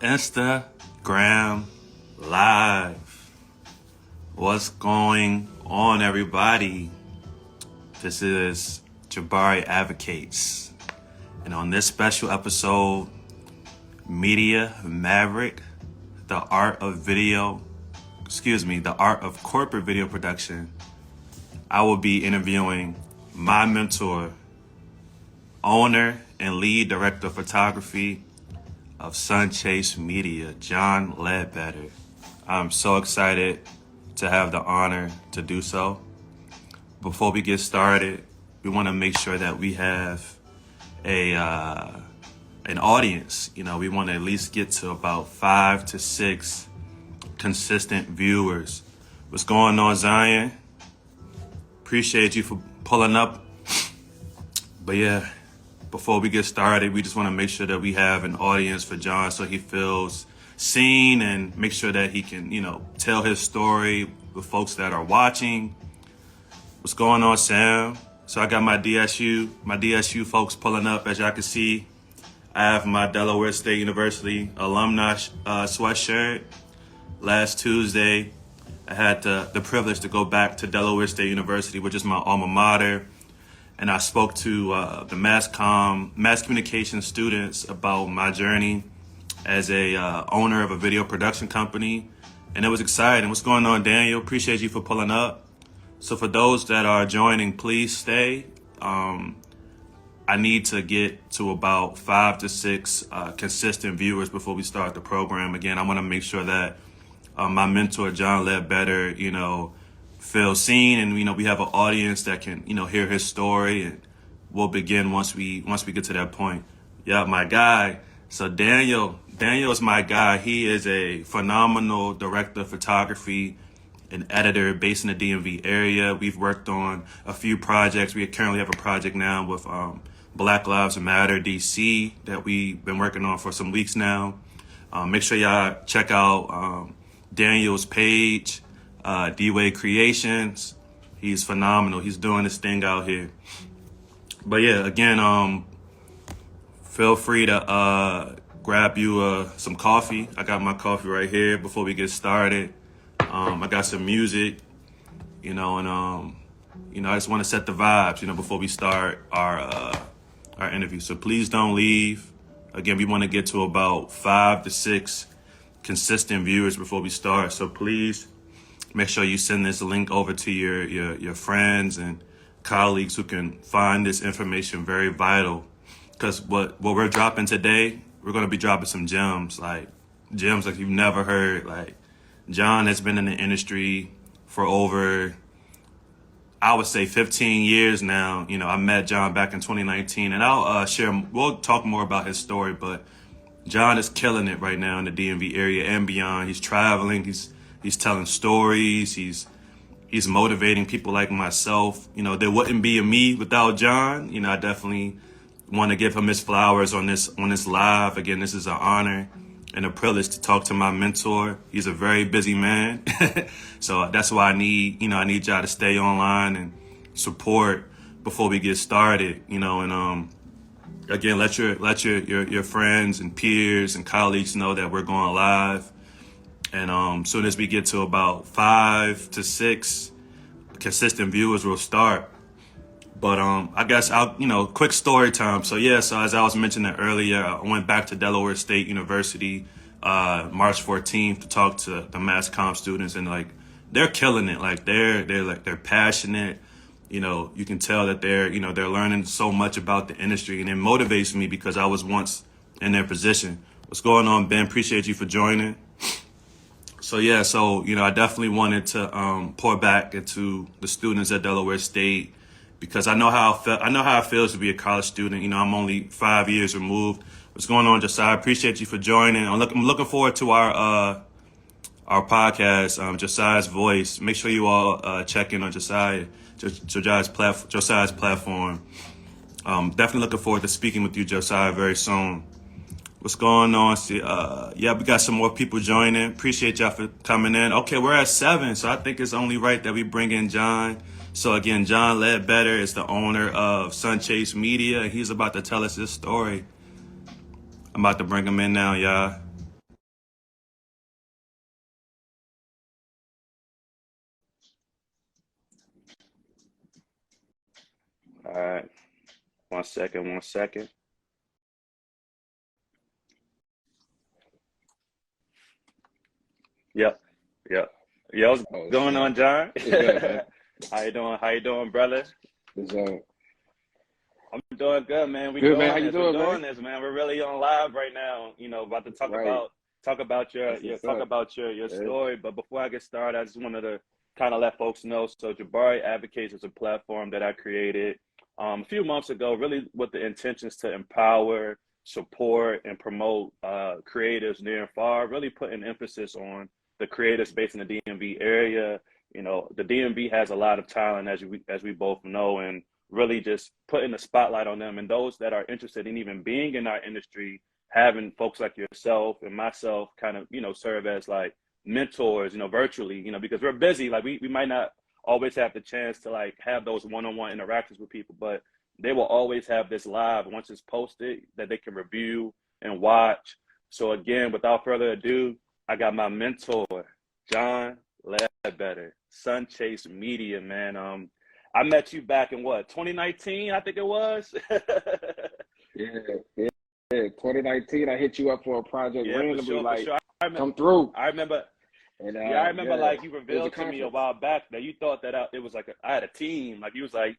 Instagram Live. What's going on, everybody? This is Jabari Advocates. And on this special episode, Maverick, the art of corporate video production, I will be interviewing my mentor, owner and lead director of photography of Sunchase Media, John Ledbetter. I'm so excited to have the honor to do so. Before we get started, we want to make sure that we have an audience. We want to at least get to about 5 to 6 consistent viewers. What's going on, Zion? Appreciate you for pulling up. But yeah, before we get started, we just want to make sure that we have an audience for John so he feels seen and make sure that he can, tell his story with folks that are watching. What's going on, Sam? So I got my DSU folks pulling up. As y'all can see, I have my Delaware State University alumni sweatshirt. Last Tuesday, I had the privilege to go back to Delaware State University, which is my alma mater. And I spoke to the mass communication students about my journey as a owner of a video production company. And it was exciting. What's going on, Daniel? Appreciate you for pulling up. So for those that are joining, please stay. I need to get to about 5 to 6 consistent viewers before we start the program. Again, I want to make sure that my mentor, John Ledbetter, feel seen, and we have an audience that can hear his story, and we'll begin once we get to that point. Yeah, my guy. So Daniel is my guy. He is a phenomenal director of photography and editor based in the DMV area. We've worked on a few projects. We currently have a project now with Black Lives Matter DC that we've been working on for some weeks now. Make sure y'all check out Daniel's page, D-Way Creations. He's phenomenal. He's doing his thing out here. But yeah, again, feel free to grab you some coffee. I got my coffee right here before we get started. I got some music, and I just want to set the vibes, before we start our interview. So please don't leave. Again, we want to get to about 5 to 6 consistent viewers before we start. So please make sure you send this link over to your friends and colleagues who can find this information very vital. Because what we're dropping today, we're going to be dropping some gems like you've never heard. Like, John has been in the industry for over, I would say, 15 years now. I met John back in 2019, and we'll talk more about his story, but John is killing it right now in the DMV area and beyond. He's traveling, he's telling stories, he's motivating people like myself. There wouldn't be a me without John. I definitely want to give him his flowers on this live. Again, this is an honor and a privilege to talk to my mentor. He's a very busy man. So that's why I need y'all to stay online and support before we get started, and again, let your friends and peers and colleagues know that we're going live. And soon as we get to about 5 to 6 consistent viewers, we'll start. But I guess quick story time. So as I was mentioning earlier, I went back to Delaware State University March 14th to talk to the mass comm students, and they're killing it. They're passionate. You can tell that they're learning so much about the industry, and it motivates me because I was once in their position. What's going on, Ben? Appreciate you for joining. So I definitely wanted to pour back into the students at Delaware State, because I know how it feels to be a college student. I'm only 5 years removed. What's going on, Josiah? Appreciate you for joining. I'm looking forward to our podcast, Josiah's Voice. Make sure you all check in on Josiah's platform. Definitely looking forward to speaking with you, Josiah, very soon. What's going on? We got some more people joining. Appreciate y'all for coming in. Okay, we're at 7, so I think it's only right that we bring in John. So again, John Ledbetter is the owner of Sunchase Media. He's about to tell us his story. I'm about to bring him in now, y'all. All right. 1 second, 1 second. Yep. Yep. Yo, what's Oh going snap! on, John? What's good, man? How you doing? How you doing, brother? It's I'm doing good, man. We good, man. How doing you this. We're doing, man? doing this, man. We're really on live right now. You know, about to Right. talk about That's your what's talk up. about your Yeah. story. But before I get started, I just wanted to kind of let folks know. So Jabari Advocates is a platform that I created a few months ago, really with the intentions to empower, support, and promote creators near and far. Really putting emphasis on the creator space in the DMV area. You know, the DMV has a lot of talent, as we both know, and really just putting the spotlight on them and those that are interested in even being in our industry, having folks like yourself and myself kind of, you know, serve as like mentors, you know, virtually, you know, because we're busy. Like we might not always have the chance to like have those one-on-one interactions with people, but they will always have this live once it's posted that they can review and watch. So again, without further ado, I got my mentor, John Ledbetter, Sunchase Media, man. I met you back in what, 2019, I think it was. Yeah. Yeah. Yeah. 2019, I hit you up for a project Yeah, for randomly, sure, for like sure. come through, I remember, and yeah, I remember yeah, like you it was a revealed to me a conference. while back that you thought that it was like I had a team. Like you was like,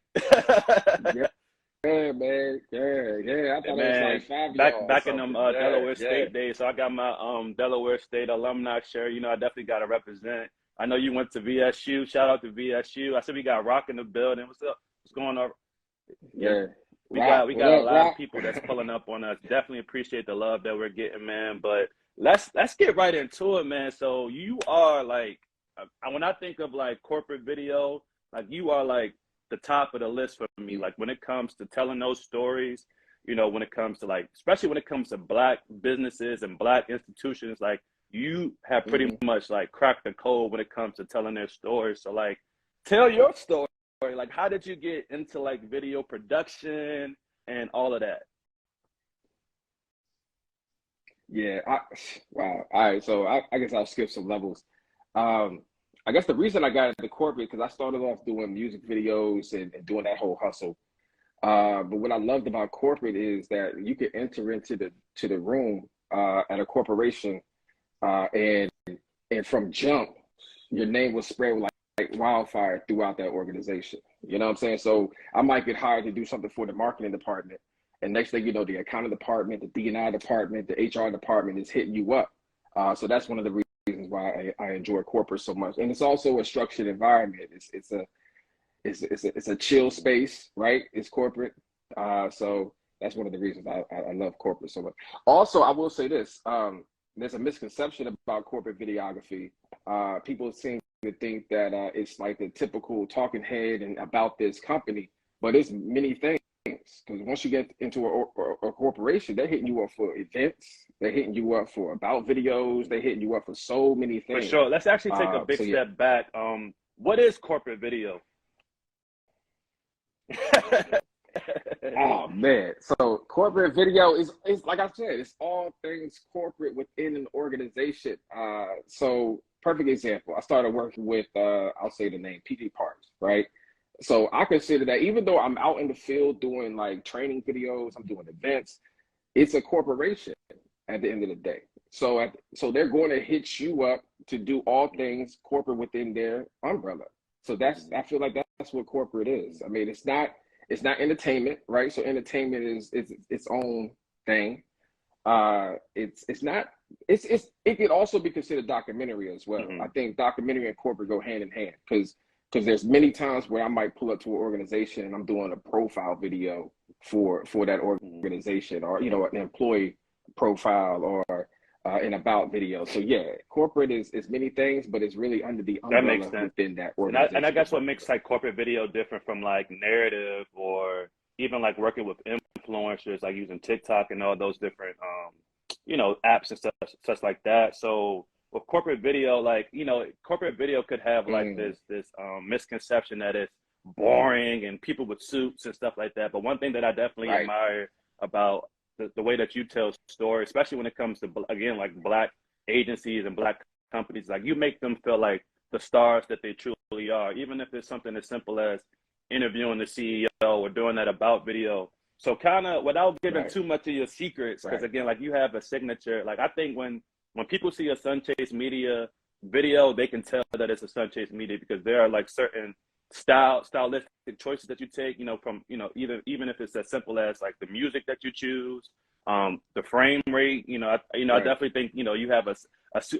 Yeah, yeah, man. Yeah, yeah. I hey, thought it was man, like five of y'all or back in them something. Yeah, Delaware yeah, State days. So I got my Delaware State alumni shirt. You know, I definitely got to represent. I know you went to VSU. Shout out to VSU. I said we got Rock in the building. What's up? What's going on? Yeah, yeah. we Rock, got what a up, lot of Rock? people that's pulling up on us. Definitely appreciate the love that we're getting, man. But let's get right into it, man. So you are like, when I think of like corporate video, like you are like the top of the list for me. Like when it comes to telling those stories, you know, when it comes to like, especially when it comes to Black businesses and Black institutions, like you have pretty Mm-hmm. much like cracked the code when it comes to telling their stories. So like, tell your story. Like, how did you get into like video production and all of that? Yeah. Wow. All right. So I guess I'll skip some levels. Um, I guess the reason I got into corporate because I started off doing music videos and doing that whole hustle. But what I loved about corporate is that you could enter into the room at a corporation and from jump, your name was spread like wildfire throughout that organization. You know what I'm saying? So I might get hired to do something for the marketing department, and next thing you know, the accounting department, the D&I department, the HR department is hitting you up. So that's one of the reasons why I enjoy corporate so much, and it's also a structured environment. It's a chill space, right? It's corporate, so that's one of the reasons I love corporate so much. Also, I will say this: there's a misconception about corporate videography. People seem to think that it's like the typical talking head and about this company, but it's many things. Because once you get into a corporation, they're hitting you up for events, they're hitting you up for about videos, they're hitting you up for so many For things. sure. Let's actually take a big So yeah. step back. What is corporate video? Oh man. So corporate video is like I said, it's all things corporate within an organization. So perfect example. I started working with I'll say the name PG Parks, right? So I consider that even though I'm out in the field doing like training videos, I'm doing events, it's a corporation at the end of the day. So they're going to hit you up to do all things corporate within their umbrella. So I feel like that's what corporate is. I mean, it's not entertainment, right? So entertainment is its own thing. It's not it could also be considered documentary as well. Hmm. I think documentary and corporate go hand in hand because there's many times where I might pull up to an organization and I'm doing a profile video for that Hmm. organization, or an employee profile, or an about video. So yeah, corporate is many things, but it's really under the That makes umbrella sense. within that And I organization guess we're what working makes with. like corporate video different from like narrative or even like working with influencers, like using TikTok and all those different you know, apps and such like that. So with corporate video, like, you know, corporate video could have like Mm, this misconception that it's boring and people with suits and stuff like that. But one thing that I definitely right. admire about the way that you tell stories, especially when it comes to again like Black agencies and Black companies, like you make them feel like the stars that they truly are, even if it's something as simple as interviewing the CEO or doing that about video. So kind of without giving Right. too much of your secrets, because Right. again, like you have a signature. Like I think when people see a Sunchase Media video, they can tell that it's a Sunchase Media because there are like certain stylistic choices that you take. You know, from even if it's as simple as like the music that you choose, the frame rate. I Right. definitely think you have a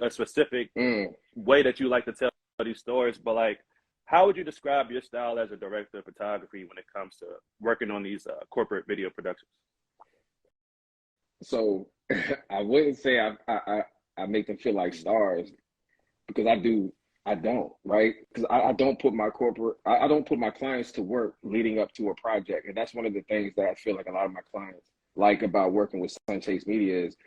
specific Mm. way that you like to tell these stories, but like how would you describe your style as a director of photography when it comes to working on these corporate video productions? So I wouldn't say I make them feel like stars because I don't, right? Because I don't put my I don't put my clients to work leading up to a project. And that's one of the things that I feel like a lot of my clients like about working with Sunchase Media is,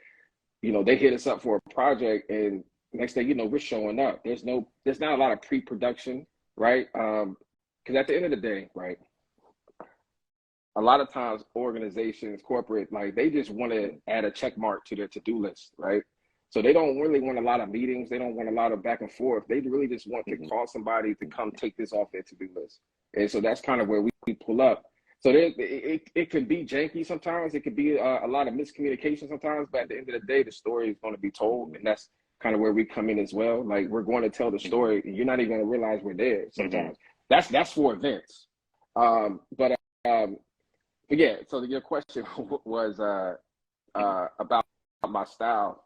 they hit us up for a project and next thing you know, we're showing up. There's not a lot of pre-production, right? Because at the end of the day, right, a lot of times organizations, corporate, like they just want to add a check mark to their to-do list, right? So they don't really want a lot of meetings. They don't want a lot of back and forth. They really just want to call somebody to come take this off their to-do list. And so that's kind of where we pull up. So it could be janky sometimes. It could be a lot of miscommunication sometimes. But at the end of the day, the story is going to be told. And that's kind of where we come in as well. Like we're going to tell the story and you're not even going to realize we're there sometimes. That's for events. But yeah, so your question was about my style.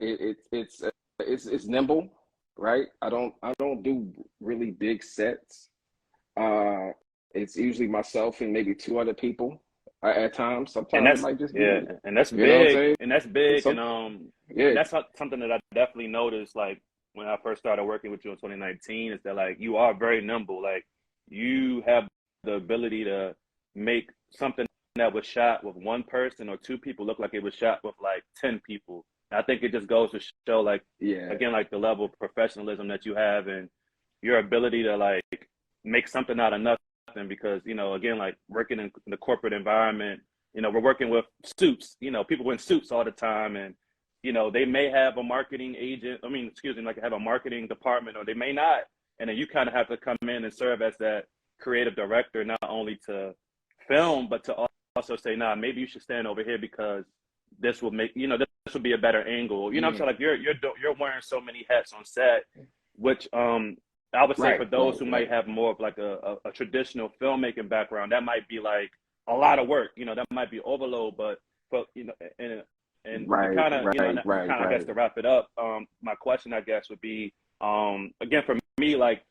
It's nimble, right? I don't do really big sets. It's usually myself and maybe two other people at times. And Sometimes it that's might just be yeah, me. and that's You know what I'm big, saying? and that's big, Some and yeah. that's something that I definitely noticed. Like when I first started working with you in 2019, is that like you are very nimble. Like you have the ability to make something that was shot with one person or two people look like it was shot with like 10 people. I think it just goes to show, like, Yeah. again, like the level of professionalism that you have and your ability to like make something out of nothing. Because again, like working in the corporate environment, we're working with suits. People in suits all the time, and they may have a marketing agent. I mean, excuse me, like have a marketing department, or they may not. And then you kind of have to come in and serve as that creative director, not only to film, but to also say, nah, maybe you should stand over here because this will make this will be a better angle. You know what I'm saying? Like you're wearing so many hats on set, which I would say Right, for those right, who might right. have more of like a traditional filmmaking background, that might be like a lot of work. That might be overload. But and to Right, kind of right, kind right, of I guess right. to wrap it up, my question I guess would be again for me, like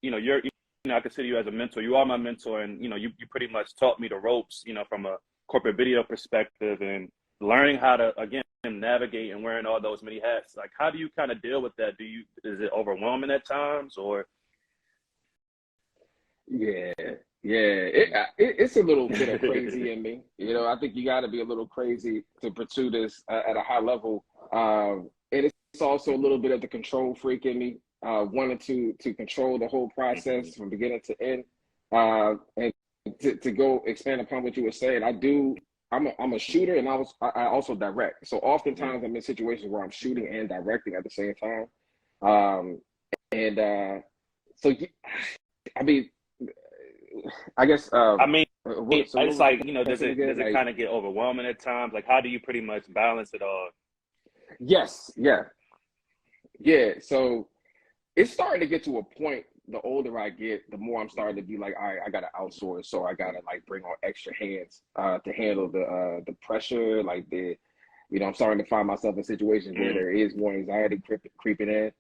you're I consider you as a mentor. You are my mentor, and you pretty much taught me the ropes, from a corporate video perspective, and learning how to again navigate and wearing all those many hats. Like, how do you kind of deal with that? Is it overwhelming at times, or? Yeah, yeah. It's a little bit of crazy in me. I think you got to be a little crazy to pursue this at a high level. And it's also a little bit of the control freak in me, wanting to control the whole process from beginning to end. And to go expand upon what you were saying, I'm a shooter, and I also direct. So oftentimes I'm in situations where I'm shooting and directing at the same time. Um, and so I mean, I guess I mean, what it's was the like does question again? it Like, kind of get overwhelming at times? Like, how do you pretty much balance it all? yes, yeah, yeah. So it's starting to get to a point. The older I get, the more I'm starting to be like, all right, I gotta outsource, so I gotta like bring on extra hands to handle the pressure. Like I'm starting to find myself in situations where Mm, there is more anxiety creeping in.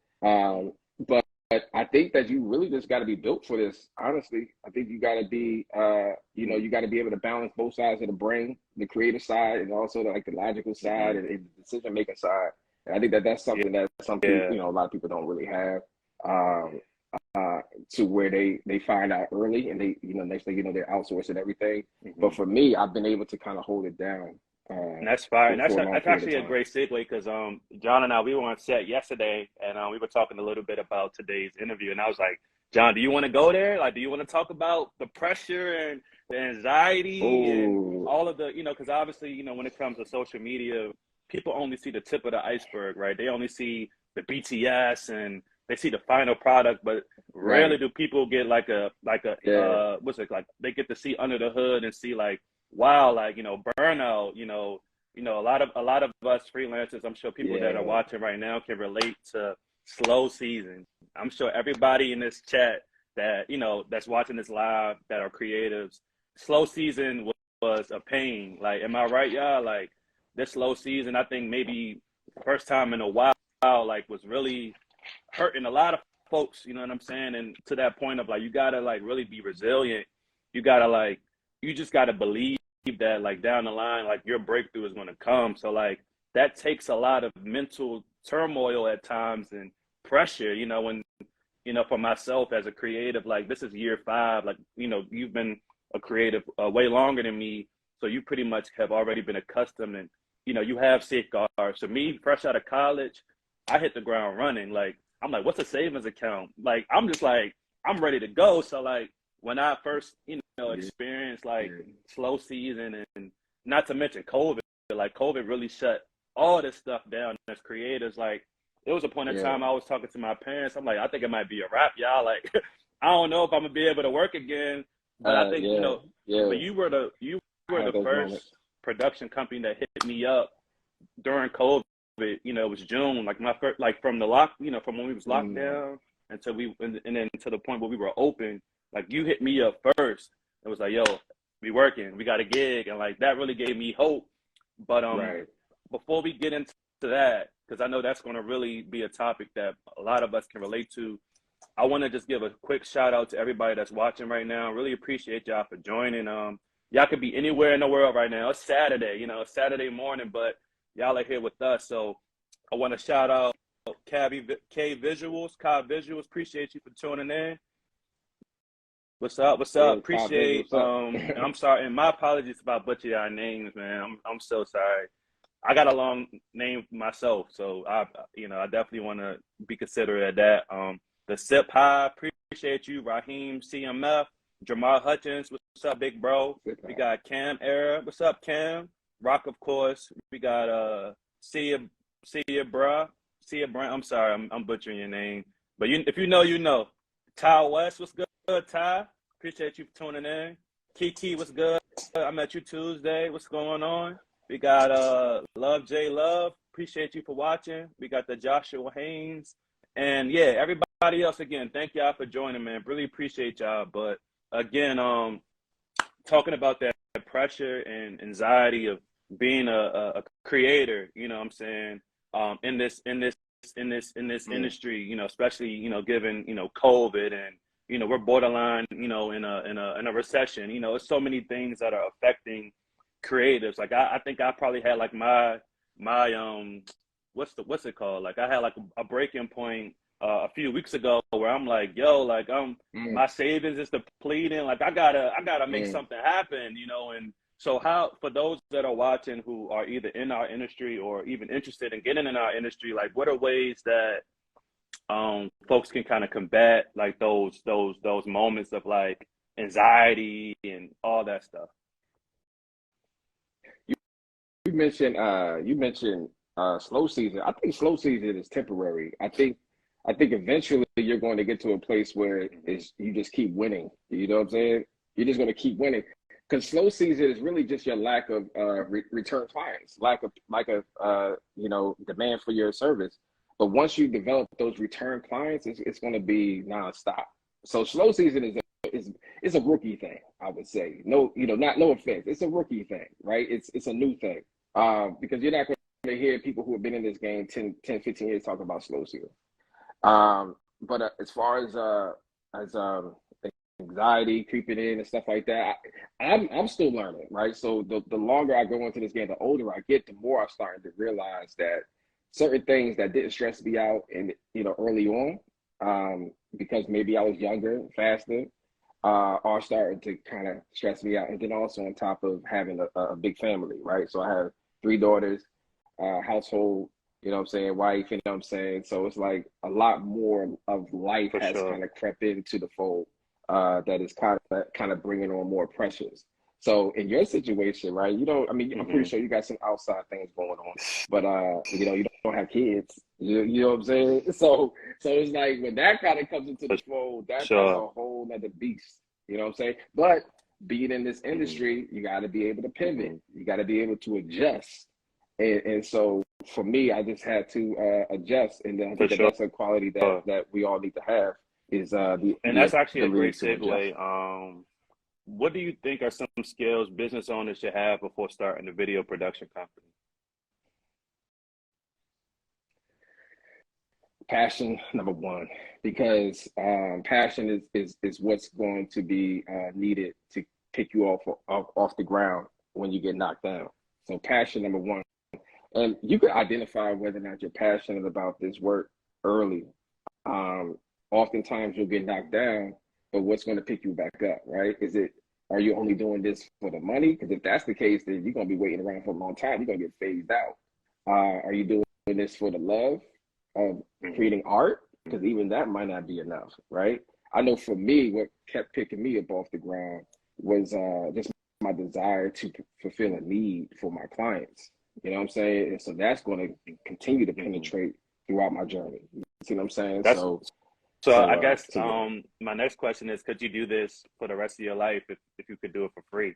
But I think that you really just got to be built for this. Honestly, I think you got to be, you got to be able to balance both sides of the brain, the creative side, and also the logical side mm-hmm. and the decision making side. And I think that that's something that some people, Yeah, a lot of people don't really have. Um, to where they find out early and they next thing you know they're outsourcing everything. But hmm for me, I've been able to kind of hold it down and that's fine. And for a long that's period of actually a time. great segue because John and I we were on set yesterday, and we were talking a little bit about today's interview, and I was like, John, do you want to go there? Like, do you want to talk about the pressure and the anxiety and Oh, all of the because obviously when it comes to social media, people only see the tip of the iceberg, right? They only see the BTS and they see the final product, but right. rarely do people get like a Yeah, what's it like, they get to see under the hood and see like, wow, like, burnout, a lot of us freelancers, I'm sure people that are yeah, watching right now can relate to slow season. I'm sure everybody in this chat that, that's watching this live that are creatives, slow season was a pain. Like, am I right, y'all? Like, this slow season, I think maybe first time in a while, like, was really hurting a lot of folks, you know what I'm saying? And to that point of like, you gotta like really be resilient. You gotta like, you just gotta believe that like down the line, like your breakthrough is gonna come. So like that takes a lot of mental turmoil at times and pressure, when, for myself as a creative, like this is year 5, like, you've been a creative way longer than me. So you pretty much have already been accustomed and, you have safeguards. So me, fresh out of college, I hit the ground running. Like, I'm like, what's a savings account? Like, I'm just like, I'm ready to go. So like when I first, yeah, experienced like yeah, slow season and not to mention COVID, like COVID really shut all this stuff down as creators. Like there was a point in yeah. time I was talking to my parents. I'm like, I think it might be a wrap, y'all. Like, I don't know if I'm gonna be able to work again. But I think, Yeah, yeah. but you I were had the those moments. first production company that hit me up during COVID. It was June, like my first, like from the lock, from when we was locked Mm, down until and then to the point where we were open. Like you hit me up first. It was like, yo, we working, we got a gig, and like that really gave me hope. But right. before we get into that, because I know that's going to really be a topic that a lot of us can relate to, I want to just give a quick shout out to everybody that's watching right now. Really appreciate y'all for joining. Y'all could be anywhere in the world right now. It's Saturday, it's Saturday morning, but y'all are here with us. So I want to shout out K Visuals, Kai Visuals. Appreciate you for tuning in. What's up? What's up? Yeah, Kyle Visual, Appreciate what's up? and I'm sorry, and my apologies about butchering our names, man. I'm so sorry. I got a long name myself, so I definitely want to be considerate of that. The Sip High, appreciate you, Raheem CMF, Jamal Hutchins, what's up, big bro? We got Cam Era, what's up, Cam? Rock, of course. We got Sia Brown. I'm sorry, I'm butchering your name, but if you know, you know. Ty West, what's good, Ty? Appreciate you for tuning in. Kiki, what's good? I met you Tuesday. What's going on? We got Love J Love. Appreciate you for watching. We got the Joshua Haynes. And yeah, everybody else again, thank y'all for joining, man. Really appreciate y'all. But again, talking about that pressure and anxiety of being a creator, you know what I'm saying, in this Mm, industry, especially, given, COVID and, we're borderline, in a recession, there's so many things that are affecting creatives. Like I think I probably had like my what's it called? Like I had like a breaking point a few weeks ago where I'm like, yo, like mm, my savings is depleting. Like I gotta make mm. something happen, and so how, for those that are watching who are either in our industry or even interested in getting in our industry, like what are ways that folks can kind of combat like those moments of like anxiety and all that stuff? You, you mentioned slow season. I think slow season is temporary. I think eventually you're going to get to a place where Mm-hmm. it's you just keep winning. You know what I'm saying? You're just going to keep winning because slow season is really just your lack of return clients, lack of demand for your service. But once you develop those return clients, it's going to be nonstop. So slow season is a rookie thing, I would say. No, not no offense. It's a rookie thing, right? It's a new thing. Because you're not going to hear people who have been in this game 10, 15 years talk about slow season. But as far as anxiety creeping in and stuff like that, I'm still learning, right? So the longer I go into this game, the older I get, the more I'm starting to realize that certain things that didn't stress me out and early on, because maybe I was younger, faster, are starting to kind of stress me out. And then also on top of having a big family, right? So I have 3 daughters, household, you know what I'm saying, wife, you know what I'm saying? So it's like a lot more of life For has sure. kind of crept into the fold, that is kind of bringing on more pressures. So in your situation, right, I mean, I'm pretty Hmm. sure you got some outside things going on, but you don't have kids. You know what I'm saying? So it's like when that kind of comes into For the fold, that's sure. a whole other beast. You know what I'm saying? But being in this Mm-hmm. industry, you got to be able to pivot. Mm-hmm. You got to be able to adjust. And so for me, I just had to adjust, and then I For think that sure. that's a quality that we all need to have is And the that's actually a ability great to adjust. segue. What do you think are some skills business owners should have before starting a video production company? Passion, number one, because passion is what's going to be needed to pick you off the ground when you get knocked down. So passion, number one, and you can identify whether or not you're passionate about this work early. Oftentimes you'll get knocked down, but what's going to pick you back up, right? Are you only doing this for the money? Because if that's the case, then you're going to be waiting around for a long time. You're going to get phased out. Are you doing this for the love of Mm-hmm. creating art? Because even that might not be enough, right? I know for me, what kept picking me up off the ground was just my desire to fulfill a need for my clients. You know what I'm saying? And so that's going to continue to Mm-hmm. penetrate throughout my journey. You see what I'm saying? That's so. I guess So yeah. my next question is: could you do this for the rest of your life if you could do it for free?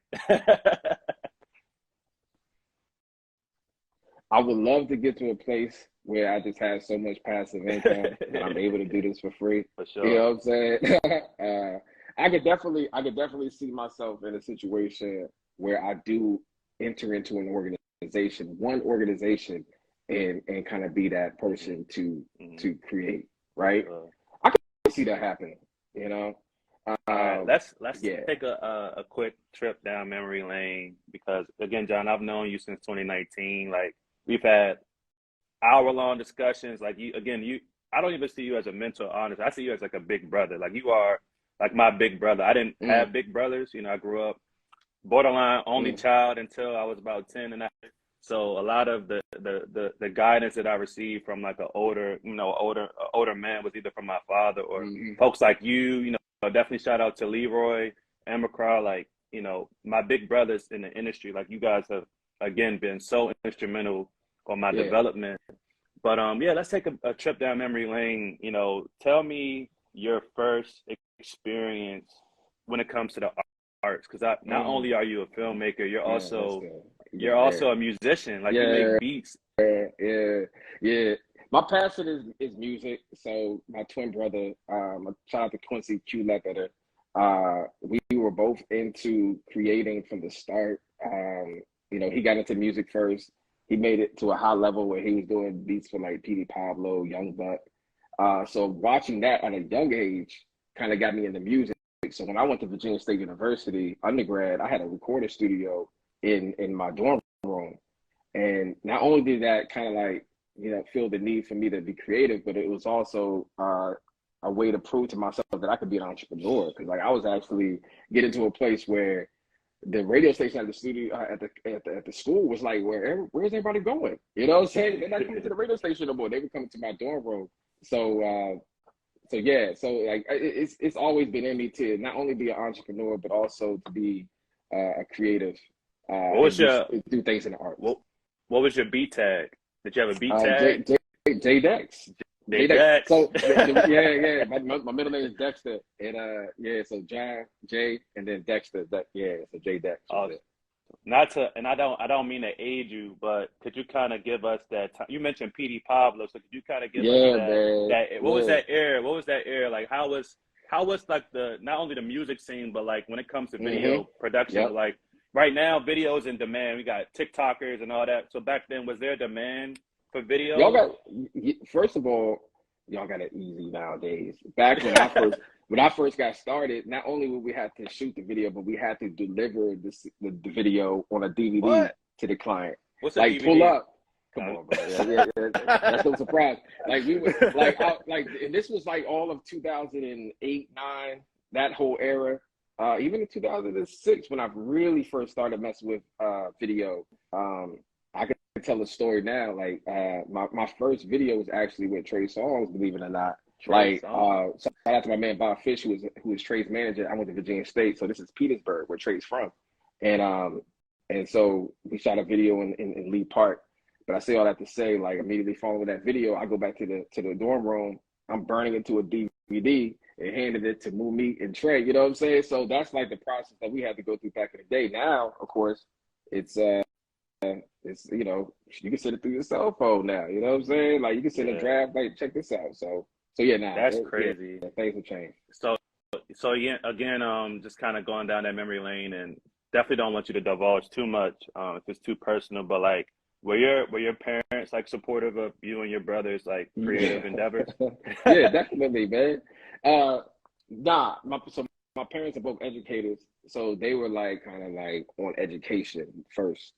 I would love to get to a place where I just have so much passive income that I'm able to do this for free. For You sure. know what I'm saying? I could definitely see myself in a situation where I do enter into one organization, and kind of be that person Mm-hmm. to create, For right? sure. I can see that happening, you know? All right, Um, let's yeah. take a quick trip down memory lane because again, John, I've known you since 2019. Like we've had hour-long discussions. Like you, I don't even see you as a mentor, honest. I see you as like a big brother. Like you are like my big brother. I didn't Mm, have big brothers. I grew up borderline only mm, child until I was about 10, and so a lot of the guidance that I received from like an older man was either from my father or mm, folks like you. Definitely shout out to Leroy and McCraw. Like my big brothers in the industry. Like you guys have again been so instrumental on my yeah. development. But yeah, let's take a trip down memory lane. Tell me your first experience when it comes to the arts, because not Mm, only are you a filmmaker, you're yeah, that's also good. you're Yeah. also a musician. Like you Yeah. make beats. Yeah, yeah. My passion is music. So my twin brother, shout out to Quincy Q Ledbetter. We were both into creating from the start. He got into music first. He made it to a high level where he was doing beats for like P.D. Pablo, Young Buck. So watching that at a young age kind of got me into music. So when I went to Virginia State University undergrad, I had a recording studio in my dorm room. And not only did that kind of like, feel the need for me to be creative, but it was also a way to prove to myself that I could be an entrepreneur. Because like I was actually getting to a place where the radio station at the studio at the school was like, where's everybody going? You know what I'm saying? They're not coming to the radio station no more. They were coming to my dorm room. So yeah, so like it's always been in me to not only be an entrepreneur but also to be a creative What was and your do things in the arts. what what was your beat tag? Did you have a beat J tag? J J Dex. They J Dex. Dex. So yeah. My middle name is Dexter, and yeah. So John J and then Dexter. Yeah. So J Dex. Awesome. Not to, and I don't mean to aid you, but could you kind of give us that time? You mentioned PD Pablo, so could you kind of give us Yeah, man. that what was Yeah. that era? What was that era like? How was like the not only the music scene, but like when it comes to Mm-hmm. video production, Yep. like right now, videos in demand. We got TikTokers and all that. So back then, was there demand for Y'all videos? got first of all, y'all got it easy nowadays. Back when I first got started, not only would we have to shoot the video, but we had to deliver the video on a DVD What? to the client. What's a Like pull DVD? up. Come on, bro. Yeah. That's no surprise. Like we were and this was like all of 2008, 9, that whole era. Even in 2006, when I really first started messing with video. I can tell a story now. Like my first video was actually with Trey Songz, believe it or not. Trey Like Songz. shout out to my man Bob Fish, who was Trey's manager. I went to Virginia State, so this is Petersburg, where Trey's from. And so we shot a video in Lee Park. But I say all that to say, like, immediately following that video, I go back to the dorm room. I'm burning it to a DVD and handed it to Mumi and Trey. You know what I'm saying? So that's like the process that we had to go through back in the day. Now, of course, it's you know, you can send it through your cell phone now. You know what I'm saying? Like, you can send a draft, like, check this out. So yeah, now That's crazy. Yeah, things have changed. So yeah, again, just kind of going down that memory lane, and definitely don't want you to divulge too much if it's too personal. But like, were your parents like supportive of you and your brothers like creative endeavors? Yeah, definitely, man. Nah, my parents are both educators, so they were like kind of like on education first.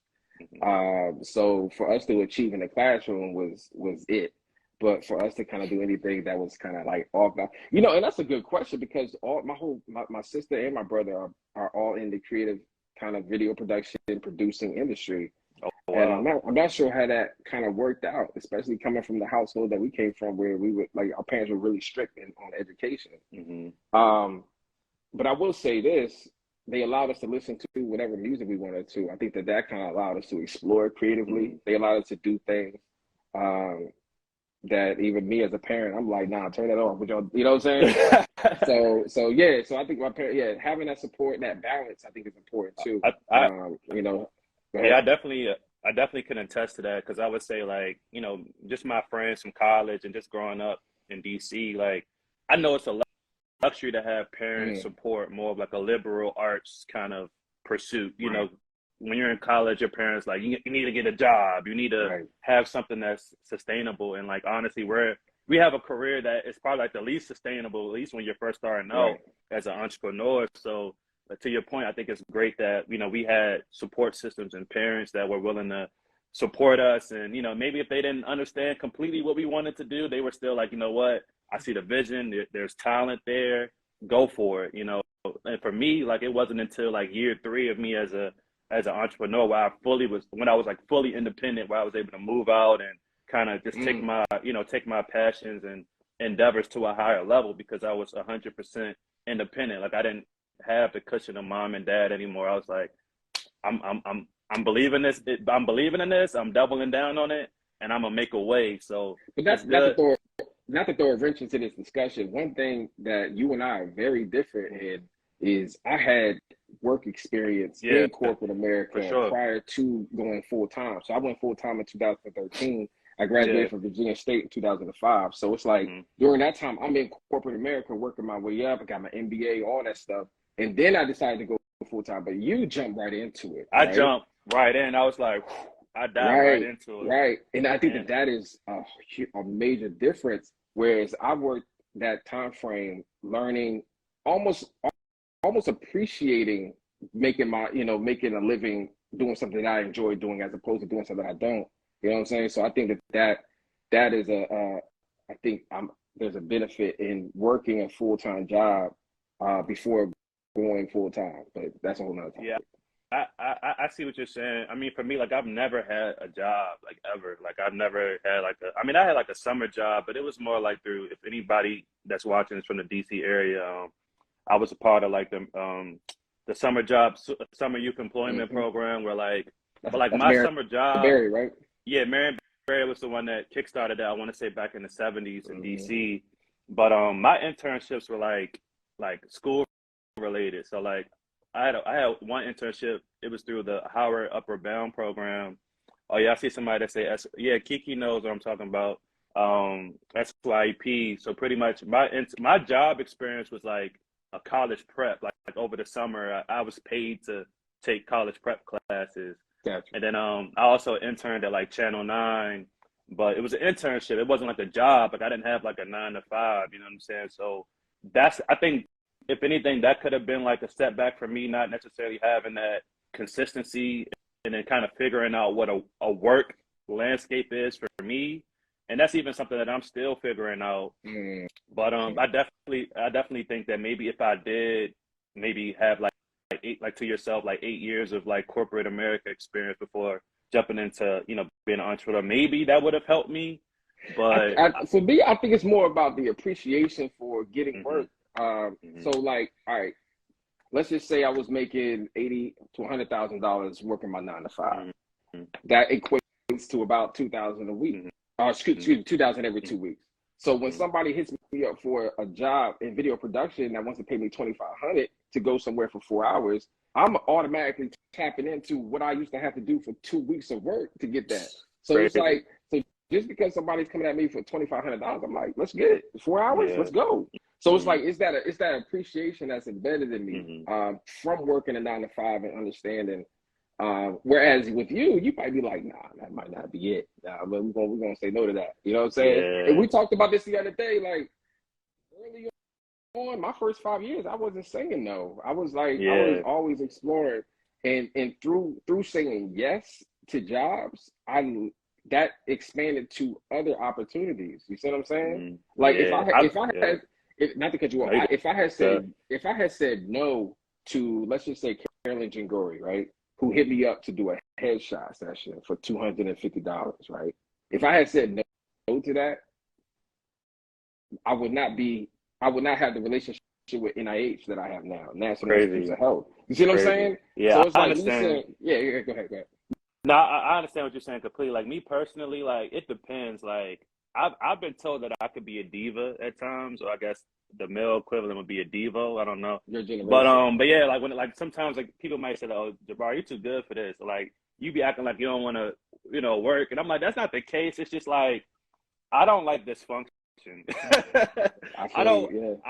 So for us to achieve in the classroom was it. But for us to kind of do anything that was kind of like off, you know, and that's a good question because my sister and my brother are all in the creative kind of video production and producing industry. Oh, wow. And I'm not sure how that kind of worked out, especially coming from the household that we came from, where we would like our parents were really strict on education. But I will say this: they allowed us to listen to whatever music we wanted to. I think that kind of allowed us to explore creatively. They allowed us to do things that even me as a parent, I'm like, nah, turn that off. With y'all, you know what I'm saying? so yeah. So I think my parents, having that support, that balance, I think is important too. You know. Yeah, I definitely can attest to that because I would say like, you know, just my friends from college and just growing up in DC, like I know it's a luxury to have parents support more of like a liberal arts kind of pursuit. You know, when you're in college, your parents like you need to get a job, you need to have something that's sustainable, and like honestly, we have a career that is probably like the least sustainable, at least when you're first starting out as an entrepreneur. So to your point, I think it's great that, you know, we had support systems and parents that were willing to support us. And, you know, maybe if they didn't understand completely what we wanted to do, they were still like, you know what, I see the vision, there's talent there, go for it, you know. And for me, like, it wasn't until like year 3 of me as an entrepreneur where when I was like fully independent, where I was able to move out and kind of just take my passions and endeavors to a higher level, because I was 100% independent. Like I didn't have the cushion of mom and dad anymore. I was like, I'm believing this. I'm believing in this. I'm doubling down on it, and I'm gonna make a way. So, but that's not to throw a wrench into this discussion. One thing that you and I are very different in is I had work experience in corporate America prior to going full time. So I went full time in 2013. I graduated from Virginia State in 2005. So it's like during that time, I'm in corporate America working my way up. I got my MBA, all that stuff. And then I decided to go full time. But you jumped right into it. I jumped right in. I was like, I dived right into it. Right. And I think that is a major difference. Whereas I worked that time frame learning, almost appreciating making a living doing something that I enjoy doing as opposed to doing something I don't. You know what I'm saying? So I think that is I think there's a benefit in working a full-time job before going full-time, but that's a whole nother topic. Yeah, I see what you're saying. I mean, for me, like I've never had a job like ever. Like I've never had I had like a summer job, but it was more like through, if anybody that's watching is from the DC area, I was a part of like the summer youth employment program where my summer job. Mary, right? Yeah, Marion Barry was the one that kickstarted that. I want to say back in the 70s in DC. But my internships were like school related. So like I had one internship. It was through the Howard Upper Bound program. Oh yeah, I see somebody that say Kiki knows what I'm talking about. SYP. So pretty much my job experience was like a college prep. Like over the summer, I was paid to take college prep classes. Gotcha. And then I also interned at like Channel 9, but it was an internship. It wasn't like a job. Like I didn't have like a 9 to 5. You know what I'm saying? So I think if anything, that could have been like a setback for me, not necessarily having that consistency and then kind of figuring out what a work landscape is for me. And that's even something that I'm still figuring out. But I definitely think that maybe if I did maybe have like 8 years of like corporate America experience before jumping into, you know, being an entrepreneur, maybe that would have helped me. But for me, I think it's more about the appreciation for getting work. So like, all right, let's just say I was making $80,000 to $100,000 working my 9 to 5. That equates to about 2,000 a week. Excuse me, 2,000 every 2 weeks. So when somebody hits me up for a job in video production that wants to pay me 2,500 to go somewhere for 4 hours, I'm automatically tapping into what I used to have to do for 2 weeks of work to get that. So it's like, so just because somebody's coming at me for $2,500, I'm like, let's get it. 4 hours, let's go. So it's like, it's that appreciation that's embedded in me from working a 9 to 5 and understanding. Whereas with you, you might be like, nah, that might not be it. Nah, but we're gonna say no to that. You know what I'm saying? Yeah. And we talked about this the other day, like early on, my first 5 years, I wasn't saying no. I was like, I was always exploring, and through saying yes to jobs, that expanded to other opportunities. You see what I'm saying? Like if I had, not to cut you off, if I had said no to, let's just say, Carolyn Jingori, right, who hit me up to do a headshot session for $250, right? If I had said no to that, I would not have the relationship with NIH that I have now, National Institutes of Health. You see what I'm saying? Yeah, so it's I like understand. Go ahead. No, I understand what you're saying completely. Like me personally, like it depends. Like I've been told that I could be a diva at times, or I guess the male equivalent would be a divo. I don't know. Your generation. But yeah, like when sometimes like people might say, "Oh, Jabari, you're too good for this." Or, like you be acting like you don't want to, work, and I'm like, that's not the case. It's just like I don't like dysfunction. I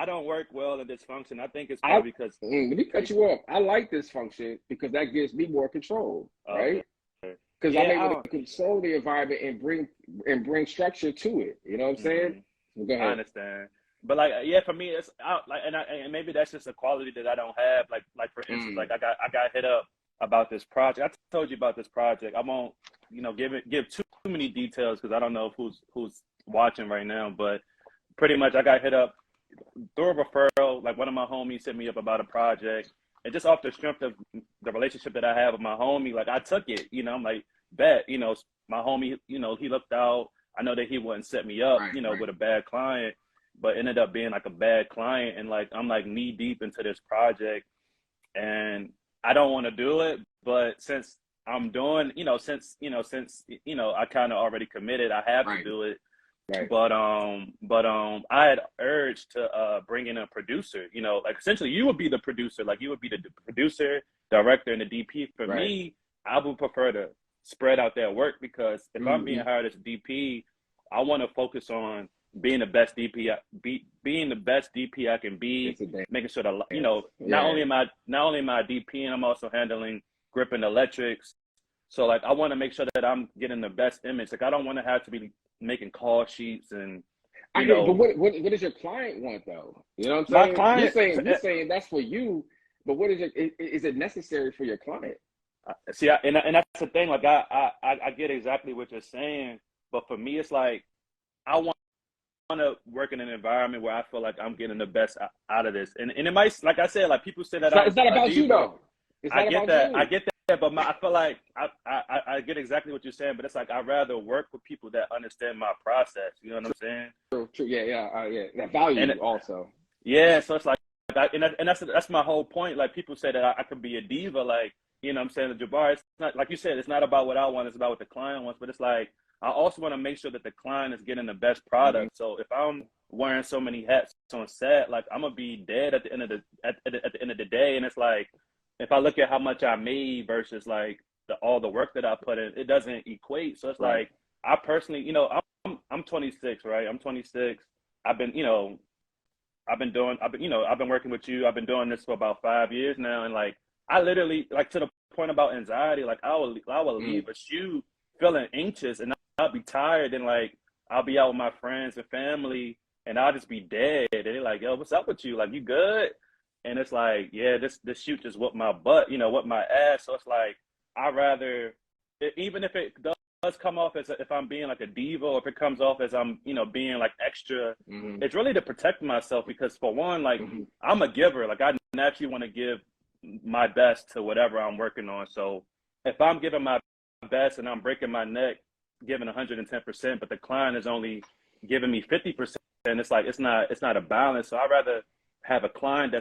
don't work well in dysfunction. I think it's probably because let me cut you off. I like dysfunction because that gives me more control, right? Because I'm able to control the environment and bring structure to it. You know what I'm saying? Go ahead. I understand, but like, for me, it's out. Like, and maybe that's just a quality that I don't have. Like for instance, like I got hit up about this project. I told you about this project. I won't, give too many details because I don't know who's watching right now. But pretty much, I got hit up through a referral. Like one of my homies hit me up about a project. And just off the strength of the relationship that I have with my homie, like I took it, I'm like, bet, my homie, he looked out. I know that he wouldn't set me up, with a bad client, but ended up being like a bad client. And like, I'm like knee deep into this project and I don't want to do it. But since I'm doing, since I kind of already committed, I have to do it. Right. But I had urged to bring in a producer, like essentially you would be the producer, like you would be the producer, director, and the DP. For me, I would prefer to spread out that work because if I'm being hired as a DP, I want to focus on being the best DP, being the best DP I can be, making sure that not only am I a DP, and I'm also handling grip and electrics. So like I want to make sure that I'm getting the best image. Like I don't want to have to be making call sheets and but what does your client want though? You know what I'm saying? My client, you're saying that's for you, but what is it necessary for your client? See, and that's the thing. Like I get exactly what you're saying, but for me, it's like I want to work in an environment where I feel like I'm getting the best out of this. And it might, like I said, like people say that it's not about you though. I get that, but I feel like I get exactly what you're saying, but it's like I'd rather work with people that understand my process. You know what I'm saying? True. Yeah. That value also. Yeah, so it's like, and that's my whole point. Like people say that I could be a diva, like, you know what I'm saying? The Jabari, it's not, like you said, it's not about what I want, it's about what the client wants, but it's like, I also want to make sure that the client is getting the best product. So if I'm wearing so many hats on set, like I'm gonna be dead at the end of the day. And it's like, if I look at how much I made versus like all the work that I put in, it doesn't equate. So it's like, I personally, I'm 26, right? I'm 26. I've been working with you. I've been doing this for about 5 years now. And like, I literally, like, to the point about anxiety, like I will leave a shoot feeling anxious and I'll be tired and like, I'll be out with my friends and family and I'll just be dead. And they're like, yo, what's up with you? Like, you good? And it's like, yeah, this shoot just whooped my butt, whooped my ass. So it's like, I'd rather, even if it does come off as if I'm being like a diva, or if it comes off as I'm, being like extra, it's really to protect myself because for one, like I'm a giver. Like I naturally want to give my best to whatever I'm working on. So if I'm giving my best and I'm breaking my neck, giving 110%, but the client is only giving me 50%, it's like, it's not a balance. So I'd rather have a client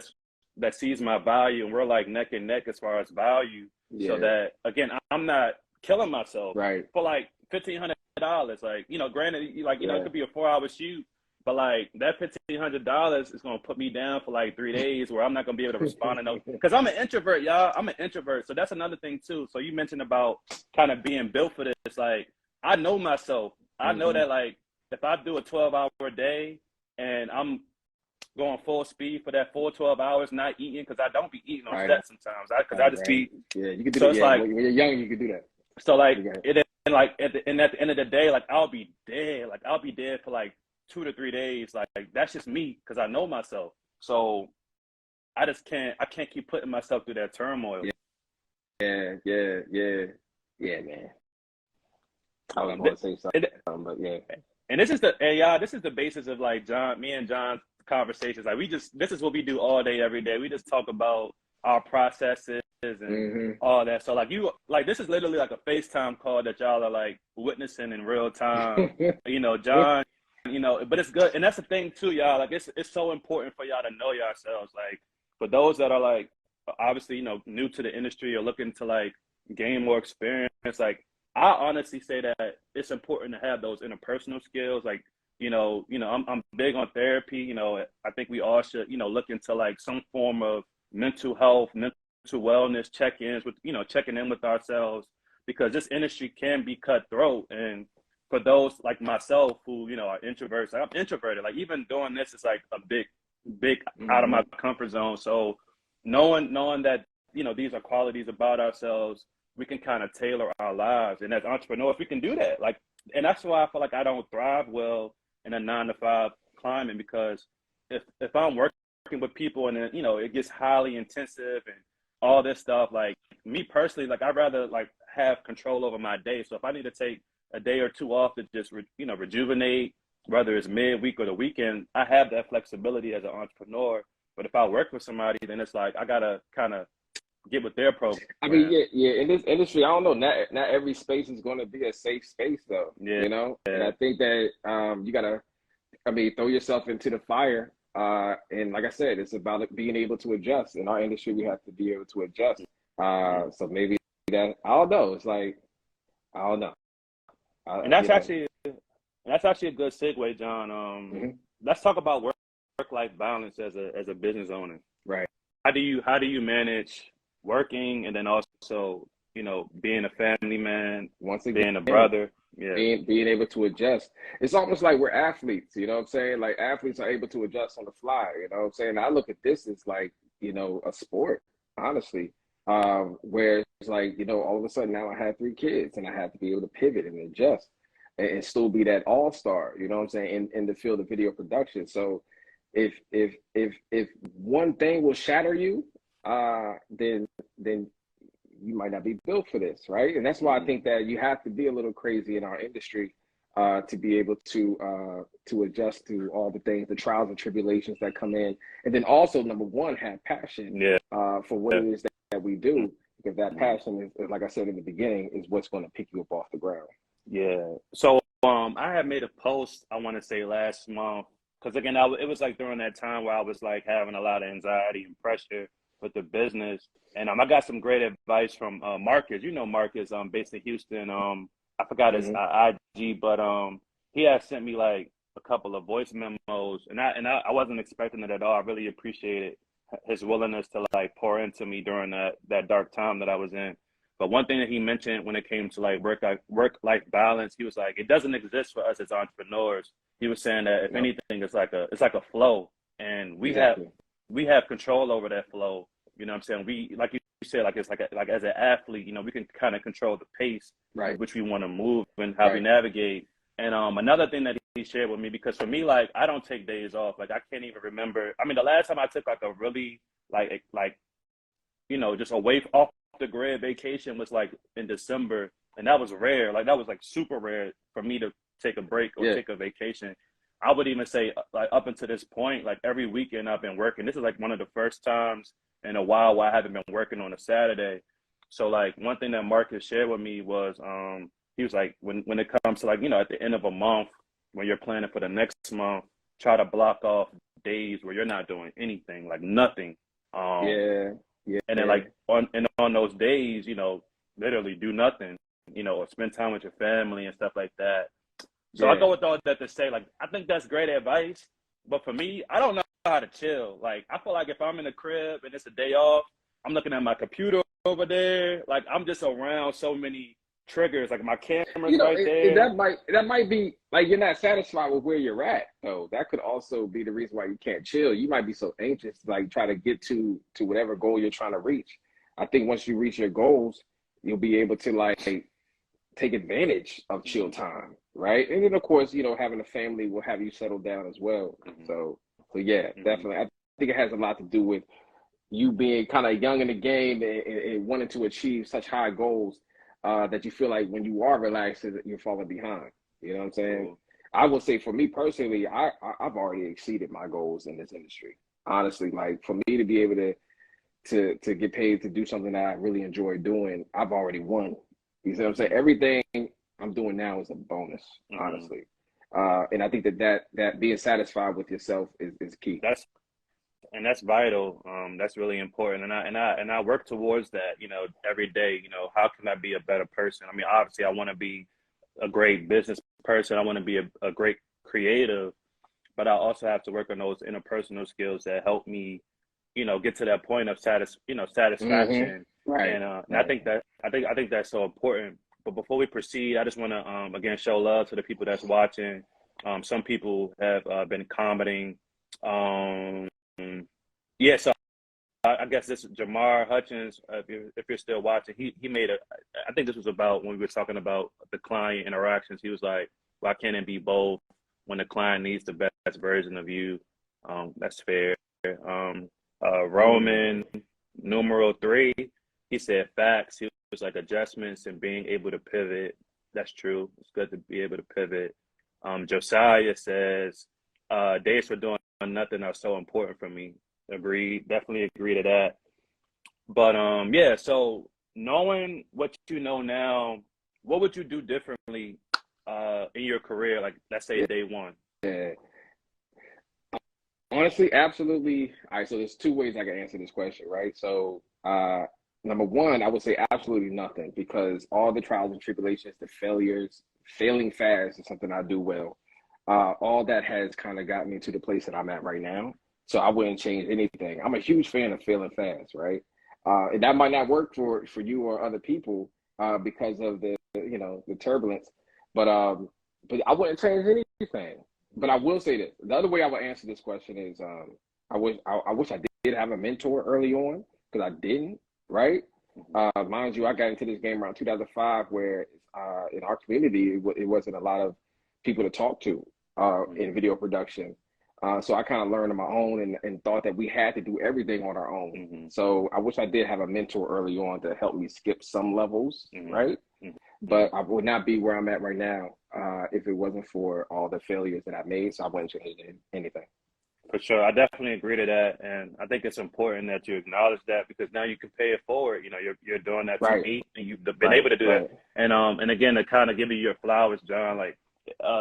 that sees my value and we're like neck and neck as far as value. So that, again, I'm not killing myself. Right. For like $1,500. Like, you know, granted, like, you know, it Yeah. could be a 4-hour shoot, but like that $1,500 is gonna put me down for like 3 days where I'm not gonna be able to respond to no. Because I'm an introvert, y'all. I'm an introvert, so that's another thing too. So you mentioned about kind of being built for this. Like, I know myself. I know that like if I do a 12-hour day and I'm going full speed for that full 12 hours, not eating, because I don't be eating on Right. set sometimes. Because I just be. Yeah, you can do So that. it's Yeah, like, when you're young, you can do that. so like You got it. it, and like at the end of the day, like I'll be dead. Like I'll be dead for like 2 to 3 days. Like that's just me because I know myself. So I just can't. I can't keep putting myself through that turmoil. Yeah, man. I was going to say something, but yeah. And this is this is the basis of like me and John's conversations. Like this is what we do all day, every day. We just talk about our processes and all that. So like this is literally like a FaceTime call that y'all are like witnessing in real time. You know, John, you know, but it's good. And that's the thing too, y'all. Like it's so important for y'all to know yourselves. Like for those that are like obviously, you know, new to the industry or looking to like gain more experience, like I honestly say that it's important to have those interpersonal skills. Like, you know, I'm big on therapy. You know, I think we all should, you know, look into like some form of mental health, mental wellness check-ins with, you know, checking in with ourselves, because this industry can be cutthroat. And for those like myself who, you know, are introverts, like I'm introverted. Like even doing this is like a big out of my comfort zone. So knowing that, you know, these are qualities about ourselves, we can kind of tailor our lives. And as entrepreneurs, we can do that. Like, and that's why I feel like I don't thrive well in a 9-to-5 climate, because if I'm working with people and then, you know, it gets highly intensive and all this stuff, like me personally, like I'd rather like have control over my day. So if I need to take a day or two off to just, you know, rejuvenate, whether it's midweek or the weekend, I have that flexibility as an entrepreneur. But if I work with somebody, then it's like I gotta kind of get with their program. I mean, yeah. In this industry, I don't know. Not every space is going to be a safe space, though. Yeah. You know, and I think that you gotta, I mean, throw yourself into the fire. And like I said, it's about being able to adjust. In our industry, we have to be able to adjust. So maybe that, I don't know. It's like, I don't know. And that's actually a good segue, John. Let's talk about work-life balance as a business owner. Right. How do you manage working and then also, you know, being a family man, once again, being a brother? Yeah. Being able to adjust. It's almost like we're athletes, you know what I'm saying? Like athletes are able to adjust on the fly, you know what I'm saying? I look at this as like, you know, a sport, honestly. Where it's like, you know, all of a sudden now I have 3 kids and I have to be able to pivot and adjust and still be that all-star, you know what I'm saying, in the field of video production. So if one thing will shatter you, then you might not be built for this, right? And that's why I think that you have to be a little crazy in our industry to be able to adjust to all the things, the trials and tribulations that come in, and then also number one, have passion for what it is that we do, because that passion is, like I said in the beginning, is what's going to pick you up off the ground. Yeah. So I had made a post, I want to say last month, because again, it was like during that time where I was like having a lot of anxiety and pressure with the business. And I got some great advice from Marcus. You know Marcus, based in Houston. I forgot his IG, but he had sent me like a couple of voice memos, and I wasn't expecting it at all. I really appreciated his willingness to like pour into me during that dark time that I was in. But one thing that he mentioned when it came to like work-life balance, he was like, it doesn't exist for us as entrepreneurs. He was saying that if anything, it's like a flow, and we have control over that flow. You know what I'm saying? We, like you said, like it's like as an athlete, you know, we can kind of control the pace at which we want to move and how we navigate. And another thing that he shared with me, because for me, like I don't take days off. Like I can't even remember. I mean, the last time I took like a really like you know, just off the grid vacation was like in December, and that was rare. Like that was like super rare for me to take a break or take a vacation. I would even say like up until this point, like every weekend I've been working. This is like one of the first times in a while where I haven't been working on a Saturday. So like one thing that Marcus shared with me was he was like, when it comes to like, you know, at the end of a month, when you're planning for the next month, try to block off days where you're not doing anything, like nothing. And then like on those days, you know, literally do nothing. or spend time with your family and stuff like that. So I Yeah. go with all that to say, like, I think that's great advice. But for me, I don't know how to chill. Like, I feel like if I'm in the crib and it's a day off, I'm looking at my computer over there. Like, I'm just around so many triggers. Like, my camera's right there. That might be like you're not satisfied with where you're at, though. That could also be the reason why you can't chill. You might be so anxious, like try to get to whatever goal you're trying to reach. I think once you reach your goals, you'll be able to like take advantage of chill time, right? And then of course, having a family will have you settle down as well. Mm-hmm. So yeah, definitely. I think it has a lot to do with you being kind of young in the game and wanting to achieve such high goals that you feel like when you are relaxed, you're falling behind. You know what I'm saying? Cool. I would say for me personally, I've already exceeded my goals in this industry. Honestly, like for me to be able to get paid to do something that I really enjoy doing, I've already won. You see what I'm saying? Everything I'm doing now is a bonus, honestly. And I think that being satisfied with yourself is key. That's vital. That's really important, and I work towards that. Every day. How can I be a better person? I mean, obviously, I want to be a great business person. I want to be a great creative, but I also have to work on those interpersonal skills that help me, get to that point of satisfaction. Right. And I think that's so important. But before we proceed, I just want to again show love to the people that's watching. Some people have been commenting. Yeah, so I guess this is Jamar Hutchins. If you're still watching, he made I think this was about when we were talking about the client interactions. He was like, "Why can't it be both when the client needs the best version of you?" That's fair. Roman numeral 3, he said facts. He was like adjustments and being able to pivot. That's true. It's good to be able to pivot. Josiah says, days for doing nothing are so important for me. Definitely agree to that. But yeah, so knowing what you know now, what would you do differently in your career, like let's say day one? Yeah. Honestly, absolutely. All right, so there's two ways I can answer this question, right? So number one, I would say absolutely nothing, because all the trials and tribulations, the failures, failing fast is something I do well. All that has kind of got me to the place that I'm at right now. So I wouldn't change anything. I'm a huge fan of failing fast, right? And that might not work for you or other people because of the turbulence, but I wouldn't change anything. But I will say this: the other way I would answer this question is, I wish I did have a mentor early on, because I didn't, right? Mind you, I got into this game around 2005, where in our community it wasn't a lot of people to talk to in video production. So I kind of learned on my own and thought that we had to do everything on our own. So I wish I did have a mentor early on to help me skip some levels, right? But I would not be where I'm at right now if it wasn't for all the failures that I made. So I wouldn't change anything. For sure. I definitely agree to that. And I think it's important that you acknowledge that, because now you can pay it forward. You're doing that to me, and you've been able to do that. And again, to kind of give you your flowers, John, like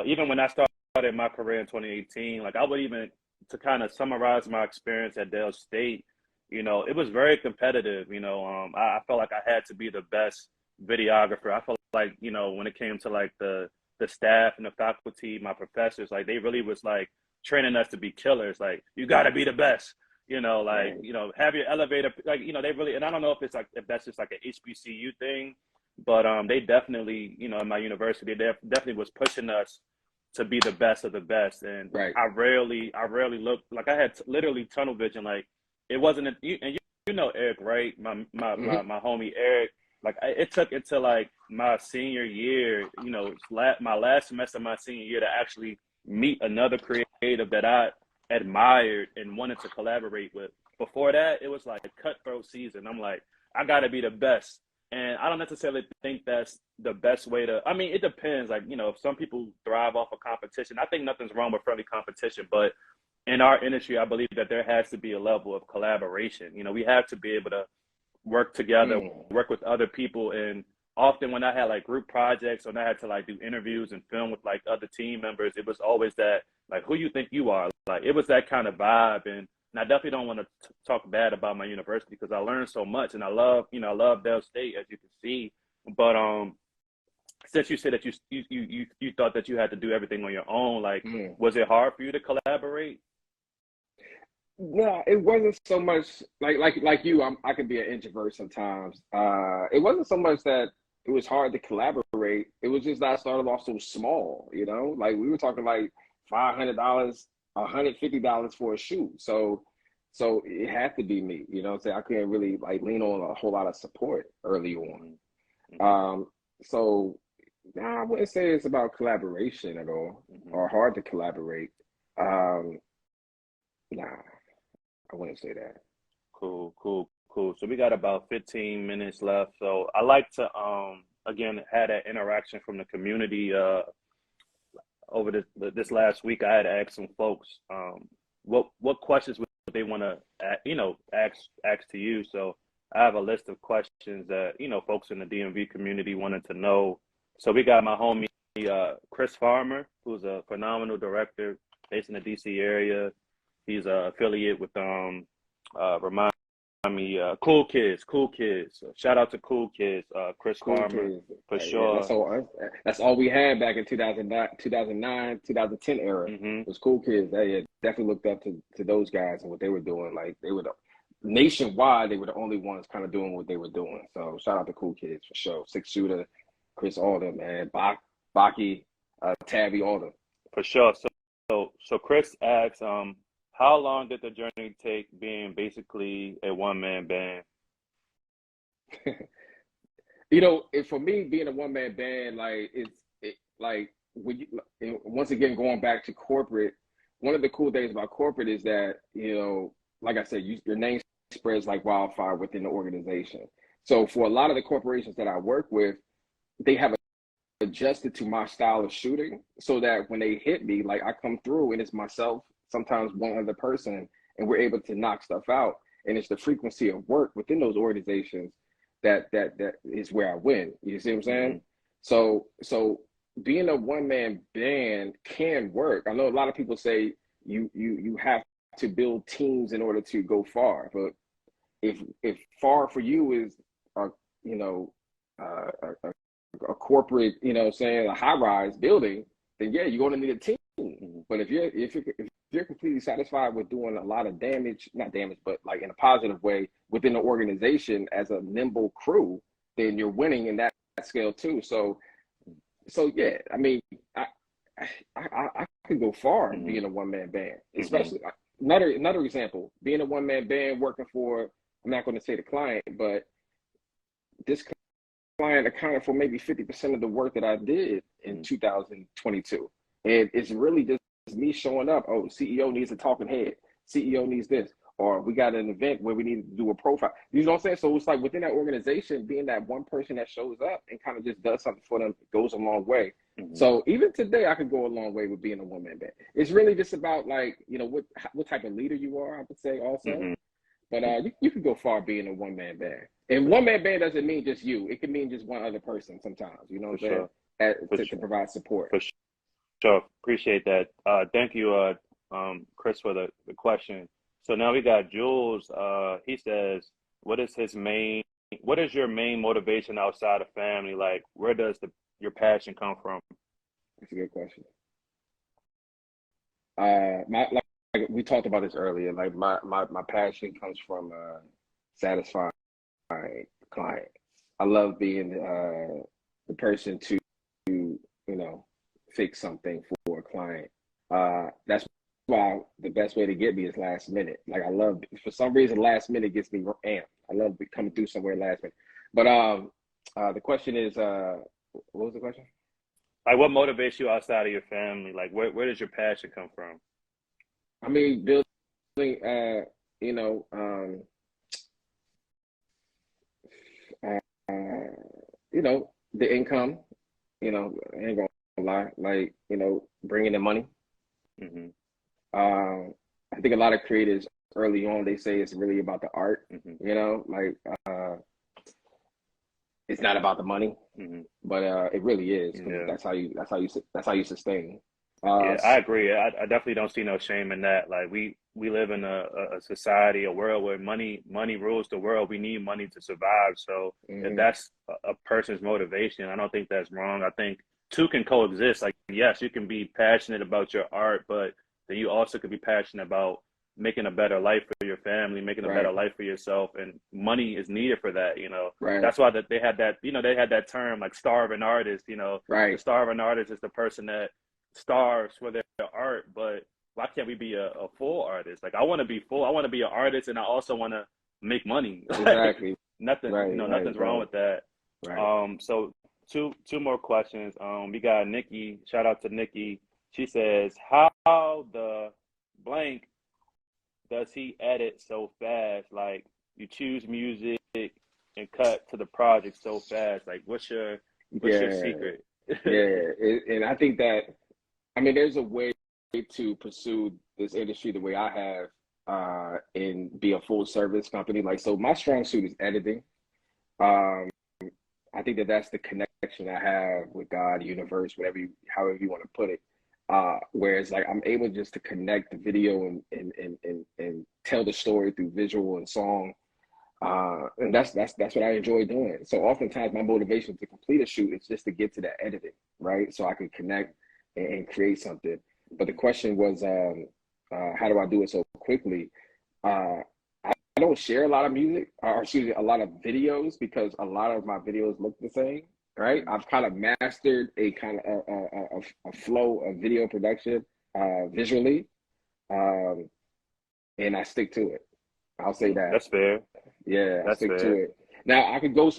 even when I started my career in 2018, like I would even, to kind of summarize my experience at Dale State, it was very competitive. I felt like I had to be the best videographer. I felt like, when it came to like the staff and the faculty, my professors, like they really was like training us to be killers. Like, you got to be the best, have your elevator, like, they really, and I don't know if that's just like an HBCU thing, but they definitely, in my university, they definitely was pushing us to be the best of the best. And I rarely looked, like I had literally tunnel vision. Like it wasn't, and Eric, right? My homie Eric, like it took until like my senior year, my last semester of my senior year, to actually meet another creative that I admired and wanted to collaborate with. Before that, it was like a cutthroat season. I'm like, I got to be the best. And I don't necessarily think that's the best way to, I mean, it depends. Like, if some people thrive off of competition, I think nothing's wrong with friendly competition. But in our industry, I believe that there has to be a level of collaboration. We have to be able to work together, work with other people. And often when I had like group projects, or I had to like do interviews and film with like other team members, it was always that, like, who you think you are? Like, it was that kind of vibe. And I definitely don't want to talk bad about my university, because I learned so much, and I love Dell State, as you can see. But since you said that you thought that you had to do everything on your own, like, Mm. was it hard for you to collaborate? No, it wasn't so much like you. I could be an introvert sometimes. It wasn't so much that it was hard to collaborate. It was just that I started off so small. Like we were talking like $500, $150 for a shoot. So it had to be me. What I'm saying? I couldn't really like lean on a whole lot of support early on. Mm-hmm. So nah, I wouldn't say it's about collaboration at all or hard to collaborate. Nah, I wouldn't say that. Cool. So we got about 15 minutes left. So I like to again had that interaction from the community. Over this last week, I had asked some folks what questions would they want to ask to you. So I have a list of questions that folks in the DMV community wanted to know. So we got my homie Chris Farmer, who's a phenomenal director based in the DC area. He's a affiliate with remind me Cool Kids. Shout out to Cool Kids, Chris Cool Farmer kids. for Yeah, sure. that's all we had back in 2009, 2010 era. Mm-hmm. Was Cool Kids. Yeah, definitely looked up to those guys and what they were doing. Like they were nationwide, they were the only ones kind of doing what they were doing. So shout out to Cool Kids for sure. Six Shooter, Chris, all them, man. Baki, Tabby, all them. For sure. So Chris asks, how long did the journey take being basically a one-man band? For me, being a one-man band, like like when once again going back to corporate, one of the cool things about corporate is that like I said, your name spreads like wildfire within the organization. So for a lot of the corporations that I work with, they have adjusted to my style of shooting so that when they hit me, like I come through and it's myself, sometimes one other person, and we're able to knock stuff out. And it's the frequency of work within those organizations that is where I win. You see what I'm saying? Mm-hmm. So being a one-man band can work. I know a lot of people say you have to build teams in order to go far, but if far for you is a corporate, saying a high-rise building, then yeah, you're going to need a team. But if you're completely satisfied with doing a lot of not damage, but like in a positive way within the organization as a nimble crew, then you're winning in that scale too. So yeah, I mean, I could go far being a one-man band, especially another example, being a one-man band working for, I'm not going to say the client, but this client accounted for maybe 50% of the work that I did in 2022. And it's really just me showing up. Oh, CEO needs a talking head. CEO needs this. Or we got an event where we need to do a profile. You know what I'm saying? So it's like within that organization, being that one person that shows up and kind of just does something for them goes a long way. Mm-hmm. So even today, I could go a long way with being a one-man band. It's really just about like, what type of leader you are, I would say also. Mm-hmm. But you can go far being a one-man band. And one-man band doesn't mean just you. It can mean just one other person sometimes, you know what I'm saying? To provide support. For sure. Appreciate that. Thank you, Chris, for the question. So now we got Jules. He says, what is your main motivation outside of family? Like, where does your passion come from? That's a good question. Like we talked about this earlier. Like my passion comes from satisfying clients. I love being the person to fix something for a client. That's why the best way to get me is last minute. Like I love, for some reason, last minute gets me amped. I love coming through somewhere last minute. But the question is, what was the question? Like, what motivates you outside of your family? Like, where does your passion come from? I mean, building, the income, I ain't gonna lie, like, bringing in money. Mm-hmm. I think a lot of creators early on, they say it's really about the art, it's not about the money, but it really is. Yeah. That's how you sustain. Uh, Yeah, I agree. I definitely don't see no shame in that. Like we live in a society, a world where money rules the world. We need money to survive. So if mhm, that's a person's motivation, I don't think that's wrong. I think two can coexist. Like yes, you can be passionate about your art, but then you also could be passionate about making a better life for your family, making a better right, life for yourself, and money is needed for that. right, That's why that they had that term like starving artist. The right. starving artist is the person that starves for their art, but why can't we be a full artist? Like I want to be full. I want to be an artist, and I also want to make money. Like Exactly. nothing, Right, right, nothing's wrong right, with that. right. So two more questions. We got Nikki. Shout out to Nikki. She says, "How the blank does he edit so fast? Like you choose music and cut to the project so fast. Like what's your Yeah, secret?" yeah. And I think that, I mean, there's a way to pursue this industry the way I have, and be a full service company. Like, so my strong suit is editing. Um, I think that that's the connection I have with God, universe, however you want to put it. Whereas like I'm able just to connect the video and tell the story through visual and song. And that's what I enjoy doing. So oftentimes my motivation to complete a shoot is just to get to that editing, right? So I can connect and create something. But the question was, how do I do it so quickly? Uh, I don't share a lot of music, or excuse me, a lot of videos, because a lot of my videos look the same, right? I've kind of mastered a kind of a flow of video production, visually, um, and I stick to it. I'll say that. That's fair. Yeah, I That's stick to fair. it. Now I could go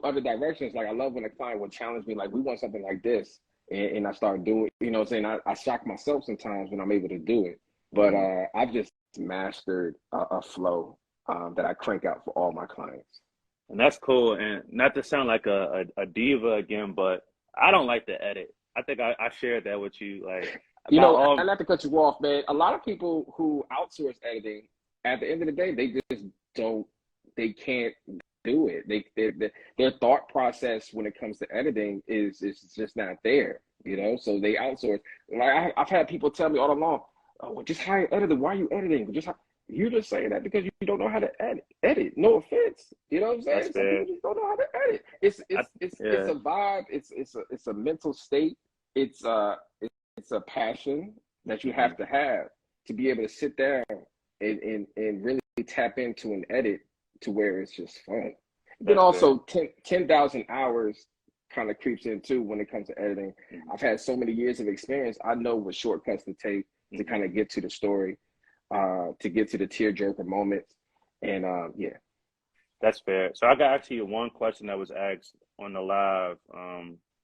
other directions. Like I love when a client would challenge me, like we want something like this, and I start doing. You know what I'm saying? I shock myself sometimes when I'm able to do it. But Mhm. I've just mastered a flow, that I crank out for all my clients. And that's cool. And not to sound like a diva again, but I don't like to edit. I think I shared that with you. Like You by know, all, and not to cut you off, man. A lot of people who outsource editing, at the end of the day, they just don't. They can't do it. Their thought process when it comes to editing is just not there. You know, so they outsource. Like I've had people tell me all along, "Oh, well, just hire an editor. Why are you editing? You're just saying that because you don't know how to edit. Edit. No offense. You know what I'm that's saying? Some fair. people just don't know how to edit. It's I, it's it's it's yeah. a vibe. It's a mental state. It's it's a passion that you Hmm. have to be able to sit down and really tap into an edit to where it's just fun. Then That's fair. also 10,000 hours kind of creeps in too when it comes to editing. Hmm. I've had so many years of experience. I know what shortcuts to take to Hmm. kind of get to the story, to get to the tearjerker moments. And yeah. That's fair. So I got actually one question that was asked on the live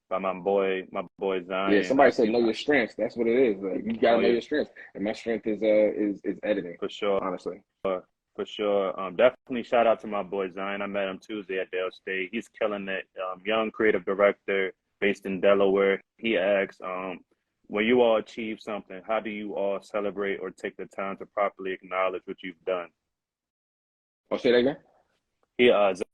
by my boy Yeah, Zion. somebody said Actually, know your strengths. That's what it is. Like, you gotta oh know yeah, your strengths. And my strength is editing, for sure. honestly. For sure. Definitely shout out to my boy Zion. I met him Tuesday at Dale State. He's killing it. Young creative director based in Delaware. He asks, when you all achieve something, how do you all celebrate or take the time to properly acknowledge what you've done? Oh, say that again?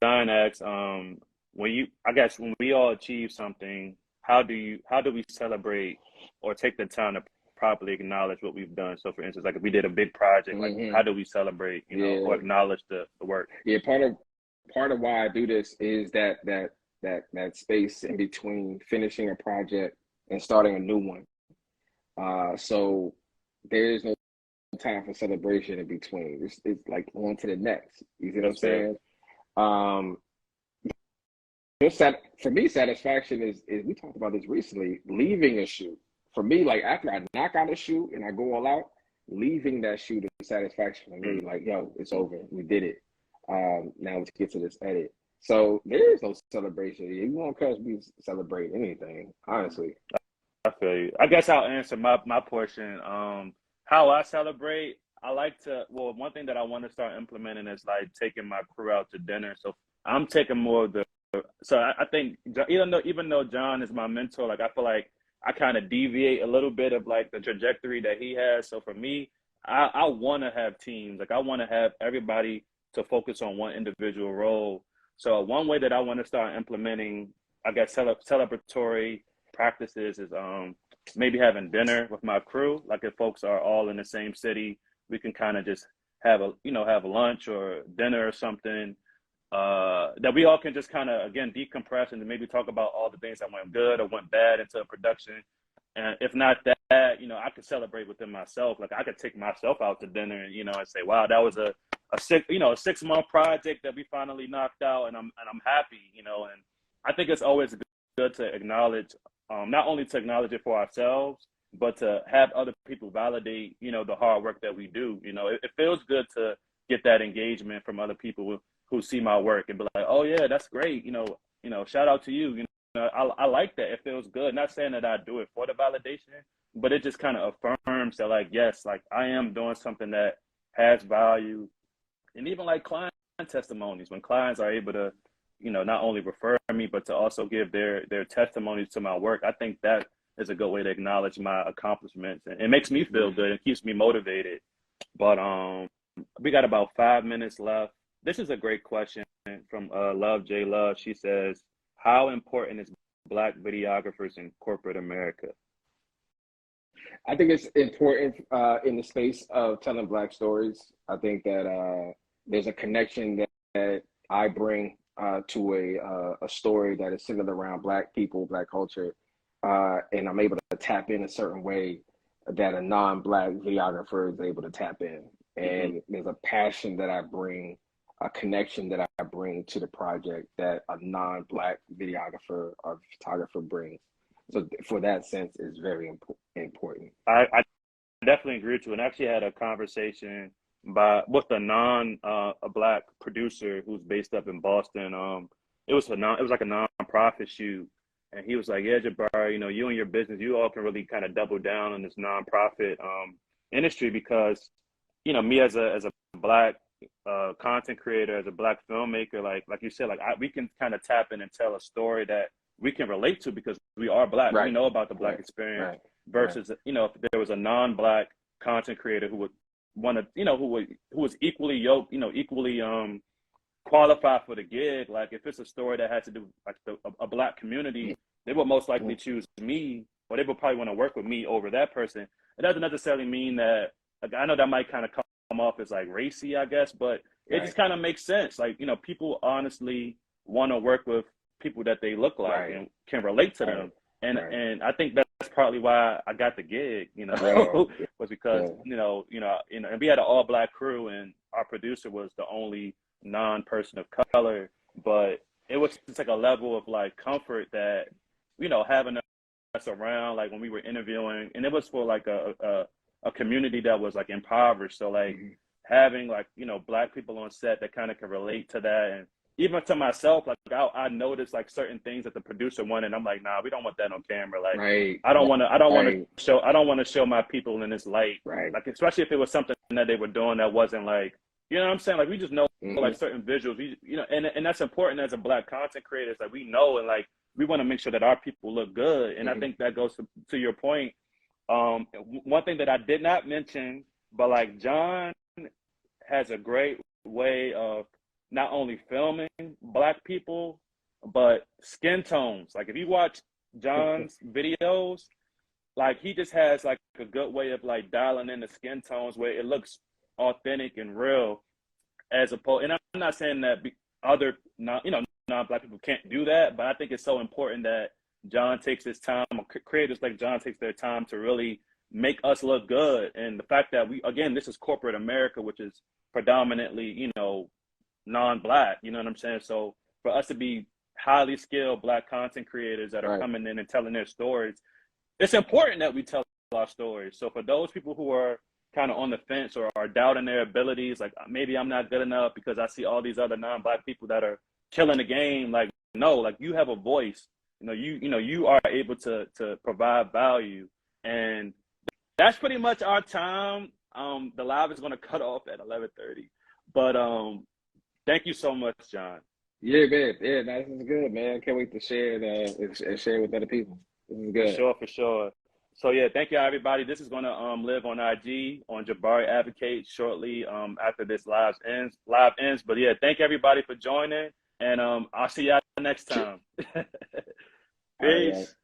Zion asks, I guess when we all achieve something, how do we celebrate or take the time to properly acknowledge what we've done? So for instance, like if we did a big project, like how Hmm. do we celebrate, or Yeah. acknowledge the work? Yeah, part of why I do this is that space in between finishing a project and starting a new one. So there is no time for celebration in between. It's like on to the next. You see what I'm That's fair. saying? Um, for me, satisfaction is we talked about this recently. Leaving a shoot for me, like after I knock out a shoot and I go all out, leaving that shoot is satisfaction for me. Like, yo, it's over. We did it. Now let's get to this edit. So there is no celebration. You won't catch me celebrate anything, honestly. I feel you. I guess I'll answer my portion. How I celebrate, I like to. Well, one thing that I want to start implementing is like taking my crew out to dinner. So I'm taking more of the. So I think even though John is my mentor, like I feel like I kind of deviate a little bit of like the trajectory that he has. So for me, I want to have teams. Like I want to have everybody to focus on one individual role. So one way that I want to start implementing, I guess, celebratory practices is maybe having dinner with my crew. Like if folks are all in the same city, we can kind of just have have a lunch or dinner or something. That we all can just kind of, again, decompress and maybe talk about all the things that went good or went bad into a production. And if not that, I could celebrate within myself. Like I could take myself out to dinner and, and say, wow, that was a 6-month project that we finally knocked out, and I'm happy, and I think it's always good to acknowledge, not only to acknowledge it for ourselves, but to have other people validate, the hard work that we do. It feels good to get that engagement from other people who see my work and be like, oh yeah, that's great. Shout out to you. I like that. It feels good. Not saying that I do it for the validation, but it just kind of affirms that, like, yes, like I am doing something that has value. And even like client testimonies, when clients are able to, not only refer me, but to also give their testimonies to my work, I think that is a good way to acknowledge my accomplishments. And it makes me feel good and keeps me motivated. But we got about 5 minutes left. This is a great question from Love J Love. She says, how important is Black videographers in corporate America? I think it's important in the space of telling Black stories. I think that there's a connection that I bring to a story that is centered around Black people, Black culture, and I'm able to tap in a certain way that a non-Black videographer is able to tap in. And there's a passion that I bring, a connection that I bring to the project that a non-Black videographer or photographer brings. So for that sense, it's very important. I definitely agree with you. And actually had a conversation with a Black producer who's based up in Boston. It was like a nonprofit shoot, and he was like, "Yeah, Jabari, you and your business, you all can really kind of double down on this nonprofit industry because, me as a Black content creator, as a Black filmmaker, like you said, we can kind of tap in and tell a story that we can relate to because we are Black. Right. We know about the Black experience. Right. Versus, if there was a non-Black content creator who would want to, who was equally yoked, equally qualified for the gig. Like if it's a story that has to do like a Black community, they would most likely choose me, or they would probably want to work with me over that person. It doesn't necessarily mean that. Like, I know that might kind of come off as like racy, I guess, but it just kind of makes sense. Like people honestly want to work with people that they look like and can relate to them. And I think that's partly why I got the gig, was because, and we had an all Black crew and our producer was the only non-person of color, but it was just like a level of like comfort that, having us around, like when we were interviewing, and it was for like a community that was like impoverished. So like having like, Black people on set that kind of can relate to that. And even to myself, like I noticed like certain things that the producer wanted. And I'm like, nah, we don't want that on camera. Like, I don't want to show my people in this light. Right. Like, especially if it was something that they were doing that wasn't like, you know what I'm saying? Like, we just know like certain visuals, and that's important as a Black content creators. Like we know, and like, we want to make sure that our people look good. And I think that goes to your point. One thing that I did not mention, but like John has a great way of not only filming Black people, but skin tones. Like if you watch John's videos, like he just has like a good way of like dialing in the skin tones where it looks authentic and real, as opposed. And I'm not saying that other non-Black people can't do that, but I think it's so important that John takes his time, creators like John takes their time to really make us look good. And the fact that this is corporate America, which is predominantly, non-Black, you know what I'm saying? So for us to be highly skilled Black content creators that are coming in and telling their stories, it's important that we tell our stories. So for those people who are kind of on the fence or are doubting their abilities, like maybe I'm not good enough because I see all these other non-Black people that are killing the game. Like, no, like you have a voice, you are able to provide value. And that's pretty much our time. The live is going to cut off at 11:30, but thank you so much, John. Yeah, man. Yeah, this is good, man. Can't wait to share it and share it with other people. This is good. For sure. So yeah, thank you everybody. This is gonna live on IG on Jabari Advocate shortly after this live ends. But yeah, thank everybody for joining, and I'll see y'all next time. Peace.